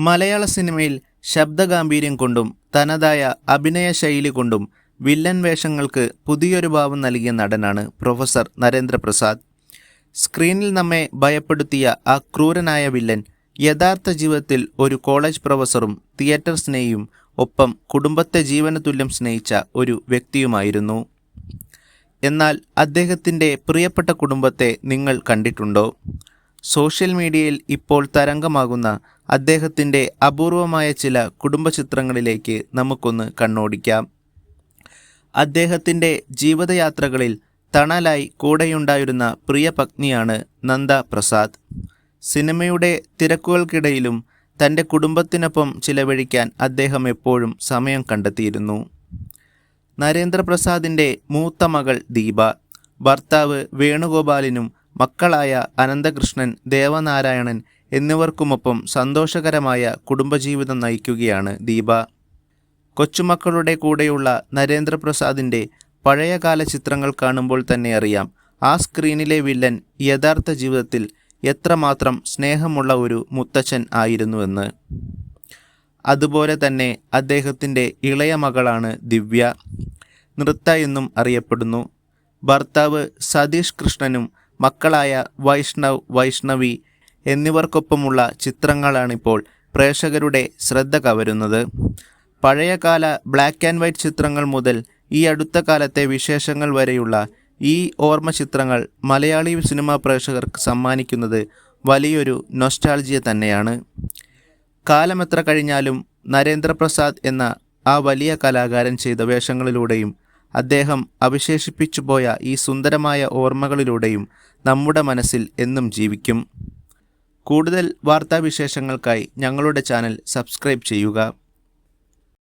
മലയാള സിനിമയിൽ ശബ്ദഗാംഭീര്യം കൊണ്ടും തനതായ അഭിനയ ശൈലി കൊണ്ടും വില്ലൻ വേഷങ്ങൾക്ക് പുതിയൊരു ഭാവം നൽകിയ നടനാണ് പ്രൊഫസർ നരേന്ദ്രപ്രസാദ്. സ്ക്രീനിൽ നമ്മെ ഭയപ്പെടുത്തിയ ആ ക്രൂരനായ വില്ലൻ യഥാർത്ഥ ജീവിതത്തിൽ ഒരു കോളേജ് പ്രൊഫസറും തിയേറ്റർ സ്നേഹിയും ഒപ്പം കുടുംബത്തെ ജീവന തുല്യം സ്നേഹിച്ച ഒരു വ്യക്തിയുമായിരുന്നു. എന്നാൽ അദ്ദേഹത്തിൻ്റെ പ്രിയപ്പെട്ട കുടുംബത്തെ നിങ്ങൾ കണ്ടിട്ടുണ്ടോ? സോഷ്യൽ മീഡിയയിൽ ഇപ്പോൾ തരംഗമാകുന്ന അദ്ദേഹത്തിൻ്റെ അപൂർവമായ ചില കുടുംബ ചിത്രങ്ങളിലേക്ക് നമുക്കൊന്ന് കണ്ണോടിക്കാം. അദ്ദേഹത്തിൻ്റെ ജീവിതയാത്രകളിൽ തണലായി കൂടെയുണ്ടായിരുന്ന പ്രിയ പത്നിയാണ് നന്ദ പ്രസാദ്. സിനിമയുടെ തിരക്കുകൾക്കിടയിലും തൻ്റെ കുടുംബത്തിനൊപ്പം ചിലവഴിക്കാൻ അദ്ദേഹം എപ്പോഴും സമയം കണ്ടെത്തിയിരുന്നു. നരേന്ദ്രപ്രസാദിൻ്റെ മൂത്ത മകൾ ദീപ, ഭർത്താവ് വേണുഗോപാലിനും മക്കളായ അനന്തകൃഷ്ണൻ, ദേവനാരായണൻ എന്നിവർക്കുമൊപ്പം സന്തോഷകരമായ കുടുംബജീവിതം നയിക്കുകയാണ് ദീപ. കൊച്ചുമക്കളുടെ കൂടെയുള്ള നരേന്ദ്രപ്രസാദിൻ്റെ പഴയകാല ചിത്രങ്ങൾ കാണുമ്പോൾ തന്നെ അറിയാം ആ സ്ക്രീനിലെ വില്ലൻ യഥാർത്ഥ ജീവിതത്തിൽ എത്രമാത്രം സ്നേഹമുള്ള ഒരു മുത്തച്ഛൻ ആയിരുന്നുവെന്ന്. അതുപോലെ തന്നെ അദ്ദേഹത്തിൻ്റെ ഇളയ മകളാണ് ദിവ്യ. നൃത്ത എന്നും അറിയപ്പെടുന്നു. ഭർത്താവ് സതീഷ് കൃഷ്ണനും മക്കളായ വൈഷ്ണവ്, വൈഷ്ണവി എന്നിവർക്കൊപ്പമുള്ള ചിത്രങ്ങളാണിപ്പോൾ പ്രേക്ഷകരുടെ ശ്രദ്ധ കവരുന്നത്. പഴയകാല ബ്ലാക്ക് ആൻഡ് വൈറ്റ് ചിത്രങ്ങൾ മുതൽ ഈ അടുത്ത കാലത്തെ വിശേഷങ്ങൾ വരെയുള്ള ഈ ഓർമ്മ ചിത്രങ്ങൾ മലയാളി സിനിമാ പ്രേക്ഷകർക്ക് സമ്മാനിക്കുന്നത് വലിയൊരു നൊസ്റ്റാൾജിയ തന്നെയാണ്. കാലമെത്ര കഴിഞ്ഞാലും നരേന്ദ്രപ്രസാദ് എന്ന ആ വലിയ കലാകാരൻ ചെയ്ത വേഷങ്ങളിലൂടെയും അദ്ദേഹം അവശേഷിപ്പിച്ചു പോയ ഈ സുന്ദരമായ ഓർമ്മകളിലൂടെയും നമ്മുടെ മനസ്സിൽ എന്നും ജീവിക്കും. കൂടുതൽ വാർത്താവിശേഷങ്ങൾക്കായി ഞങ്ങളുടെ ചാനൽ സബ്സ്ക്രൈബ് ചെയ്യുക.